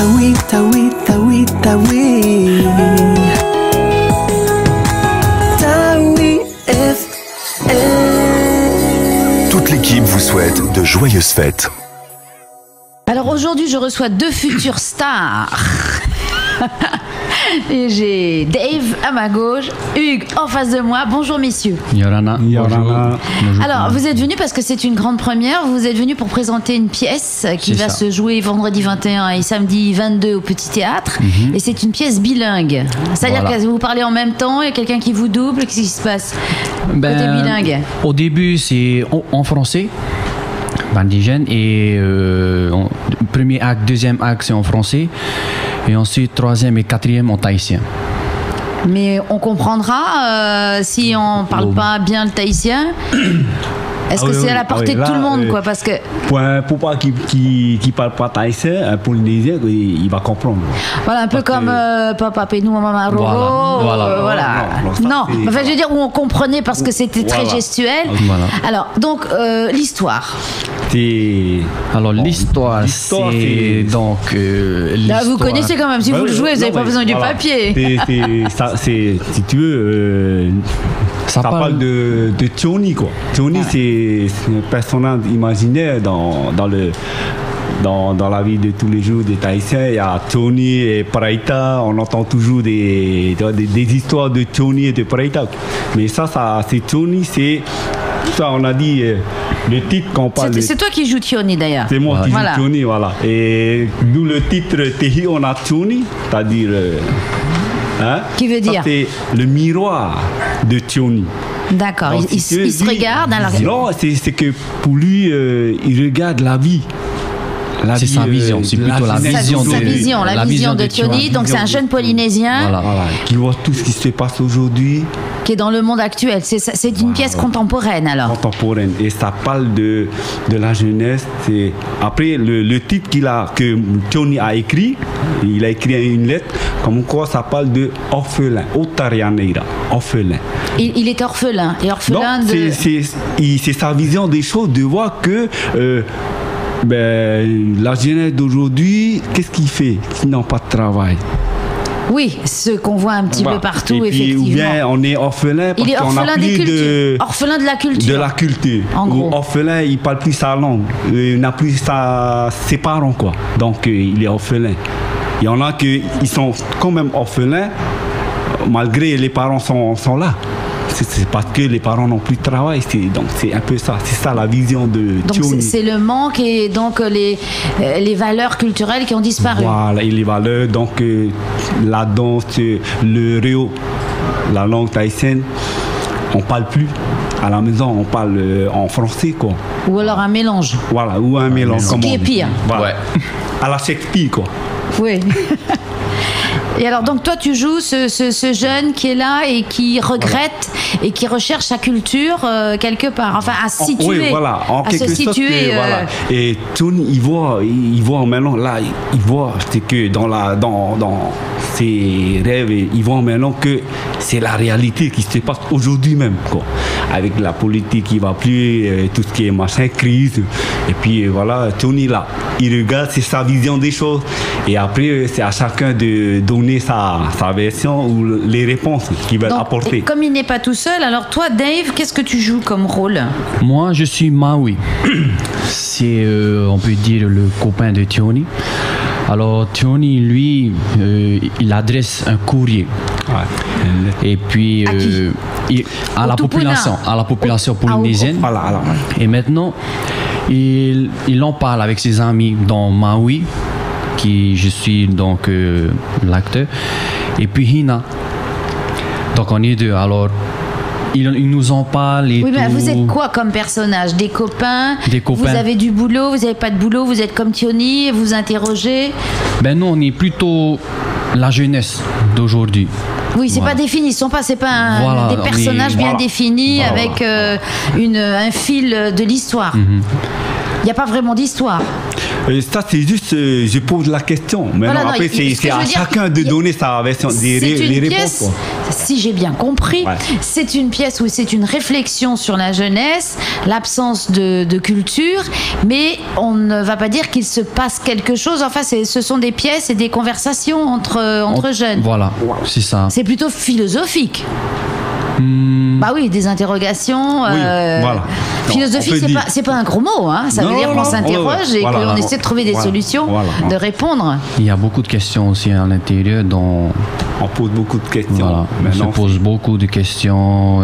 taoui, taoui, taoui, taoui. Taoui FM. Toute l'équipe vous souhaite de joyeuses fêtes. Alors aujourd'hui, je reçois deux futures stars. Et j'ai Dave à ma gauche, Hugues en face de moi. Bonjour messieurs. Yorana. Yorana. Bonjour. Alors vous êtes venus parce que c'est une grande première. Vous êtes venus pour présenter une pièce qui va se jouer vendredi 21 et samedi 22 au Petit Théâtre. Et c'est une pièce bilingue. C'est-à-dire que vous parlez en même temps, il y a quelqu'un qui vous double. Qu'est-ce qui se passe côté bilingue? Au début, c'est en français. Bandigène et premier acte, deuxième acte c'est en français et ensuite troisième et quatrième en tahitien. Mais on comprendra si on parle pas bien le tahitien. Est-ce que c'est à la portée de tout le monde quoi, parce que pour pas qui parle pas tahitien, un polynésien il va comprendre. Voilà un peu comme Papa Pénou, Maman Roro. Voilà. Non, enfin je veux dire où on comprenait parce que c'était très gestuel. Alors donc l'histoire. Alors l'histoire c'est donc là, vous connaissez quand même, si vous le jouez, vous n'avez pas besoin du papier. Si tu veux, ça parle de Tony quoi. Tony c'est un personnage imaginaire dans la vie de tous les jours des Tahitiens. Il y a Tony et Paraita, on entend toujours des histoires de Tony et de Paraita. Mais ça c'est Tony, c'est ça, on a dit le titre qu'on parle. C'est toi qui joues Tioni d'ailleurs. C'est moi qui joue Tioni, voilà. Et d'où le titre Tehi on a Tioni, c'est-à-dire. Qui veut dire c'est le miroir de Tioni. D'accord, il se regarde. Non, c'est que pour lui, il regarde la vie. C'est sa vision, c'est plutôt la vision de Tioni. Donc c'est un jeune Polynésien qui voit tout ce qui se passe aujourd'hui, qui est dans le monde actuel. C'est une pièce contemporaine alors. Contemporaine, et ça parle de la jeunesse. Après le titre que Tioni a écrit, il a écrit une lettre comme quoi ça parle de orphelin, Otarianeira, orphelin. Il est orphelin et orphelin c'est sa vision des choses, de voir que la jeunesse d'aujourd'hui, qu'est-ce qu'il fait? Ils n'ont pas de travail. Oui, ce qu'on voit un petit peu partout, et puis, effectivement. Ou bien on est orphelin parce qu'on a plus orphelin de la culture. De la culture. En gros. Orphelin, il parle plus sa langue, il n'a plus ses parents quoi. Donc il est orphelin. Il y en a qui sont quand même orphelins malgré les parents sont là. C'est parce que les parents n'ont plus de travail. Donc c'est un peu ça. C'est ça la vision de Tioni. Donc c'est le manque et donc les valeurs culturelles qui ont disparu. Voilà, et les valeurs, donc la danse, le réo, la langue tahitienne, on ne parle plus. À la maison, on parle en français quoi. Ou alors un mélange. Voilà, ou un mélange. Ce qui est pire. Voilà. Ouais. À la Shakespeare quoi. Oui. Et alors donc toi tu joues ce jeune qui est là et qui regrette et qui recherche sa culture quelque part, enfin à se situer. Oui, voilà, en quelque sorte. Voilà. Et Tony il voit maintenant là, il voit c'est que dans ses rêves, il voit maintenant que c'est la réalité qui se passe aujourd'hui même quoi. Avec la politique qui va plus, tout ce qui est machin, crise. Et puis voilà, Tony là, il regarde, c'est sa vision des choses. Et après, c'est à chacun de donner sa version ou les réponses qu'il va apporter. Comme il n'est pas tout seul, alors toi, Dave, qu'est-ce que tu joues comme rôle? Moi, je suis Maui. C'est, on peut dire, le copain de Tioni. Alors, Tioni, lui, il adresse un courrier. Ouais. Et puis, à la population polynésienne. Et maintenant, il en parle avec ses amis dans Maui, qui je suis donc l'acteur, et puis Hina. Donc on est deux. Alors il nous en parle et oui, mais vous êtes quoi comme personnage? Des copains? Vous avez du boulot? Vous n'avez pas de boulot? Vous êtes comme Tioni et vous interrogez? Ben non, on est plutôt la jeunesse d'aujourd'hui. Oui, c'est pas défini, c'est pas des personnages bien définis avec un fil de l'histoire. Il n'y a pas vraiment d'histoire. Ça, c'est juste, je pose la question. Mais Voilà, non, après, c'est à chacun de donner sa version, les réponses. Quoi. Si j'ai bien compris, c'est une pièce où c'est une réflexion sur la jeunesse, l'absence de culture, mais on ne va pas dire qu'il se passe quelque chose. Enfin, ce sont des pièces et des conversations entre jeunes. Voilà, c'est ça. C'est plutôt philosophique. Bah oui, des interrogations. Voilà. Philosophie, c'est pas un gros mot. Hein. Ça veut dire qu'on s'interroge et qu'on essaie de trouver des solutions, de répondre. Il y a beaucoup de questions aussi à l'intérieur. On pose beaucoup de questions. Voilà. On se pose beaucoup de questions.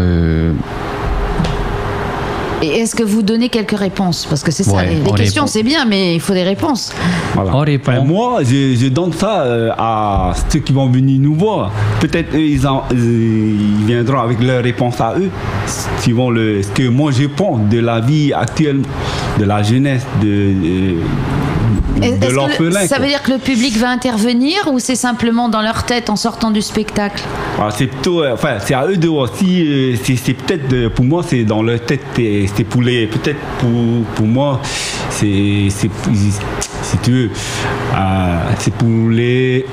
Et est-ce que vous donnez quelques réponses? Parce que c'est ça, les questions c'est bien, mais il faut des réponses. Voilà. Moi, je donne ça à ceux qui vont venir nous voir. Peut-être eux, ils viendront avec leurs réponses à eux, suivant ce que moi je pense de la vie actuelle, de la jeunesse, de l'orphelin. Ça veut dire que le public va intervenir ou c'est simplement dans leur tête en sortant du spectacle? C'est plutôt, c'est à eux de voir. C'est peut-être, pour moi, c'est dans leur tête. C'est pour les, peut-être pour moi, si tu veux, c'est pour les.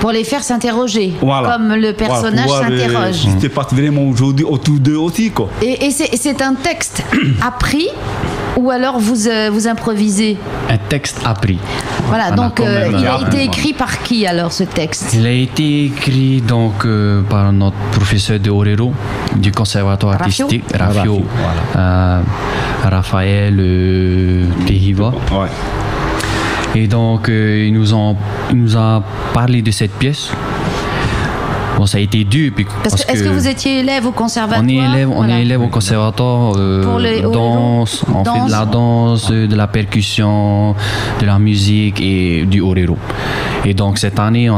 Pour les faire s'interroger, comme le personnage s'interroge. Ce qui se passe vraiment aujourd'hui autour d'eux aussi, quoi. Et c'est un texte appris ou alors vous improvisez? Un texte appris. Voilà, donc il a été écrit par qui alors ce texte? Il a été écrit donc par notre professeur de Orero du conservatoire artistique, Rafio, Raphaël Tehiva. Ouais. Et donc, il nous a parlé de cette pièce. Bon, ça a été dur. Est-ce que vous étiez élève au conservatoire? On est élève au conservatoire. Danse, on fait de la danse, de la percussion, de la musique et du orero. Et donc, cette année,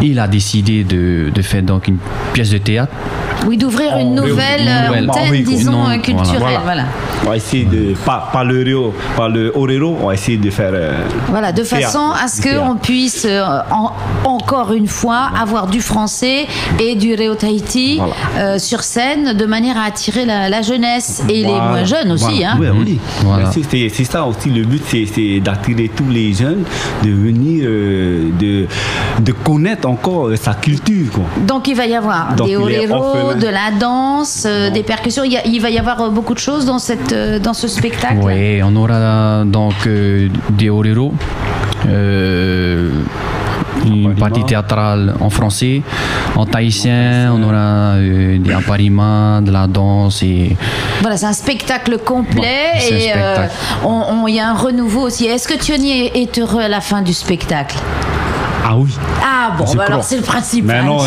il a décidé de faire donc une pièce de théâtre. Oui, d'ouvrir une nouvelle antenne, disons, culturelle. Voilà. On va essayer de, par le orero, on va essayer de faire. Voilà, de façon à ce qu'on puisse, encore une fois, avoir du français et du Réo Tahiti sur scène, de manière à attirer la jeunesse et les moins jeunes aussi. Hein. Oui. Voilà. C'est ça aussi, le but, c'est d'attirer tous les jeunes, de venir, de connaître encore sa culture. Quoi. Donc, il va y avoir des oreros, de la danse, des percussions. Il va y avoir beaucoup de choses dans ce spectacle. Oui, on aura donc des oreros, une partie théâtrale en français, en tahitien, on aura des aparimas, de la danse et. Voilà, c'est un spectacle complet et il y a un renouveau aussi. Est-ce que Thiony est heureux à la fin du spectacle? Ah oui. Ah bon, alors c'est le principe. Mais non,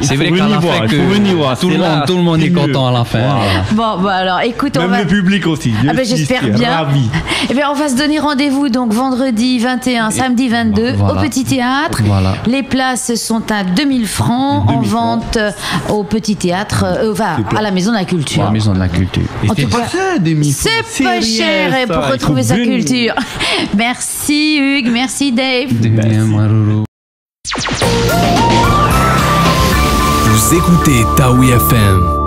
c'est vrai qu'à la fin, tout le monde est content à la fin. Voilà. Bon, alors écoute, même le public aussi. J'espère bien. Ravi. Et bien, on va se donner rendez-vous donc vendredi 21, samedi 22 au Petit Théâtre. Voilà. Les places sont à 2000 francs en vente au Petit Théâtre, à la Maison de la Culture. La Maison de la Culture. C'est pas cher, 2000 francs. C'est pas cher pour retrouver sa culture. Merci Hugues, merci Dave. Vous écoutez Taoui FM.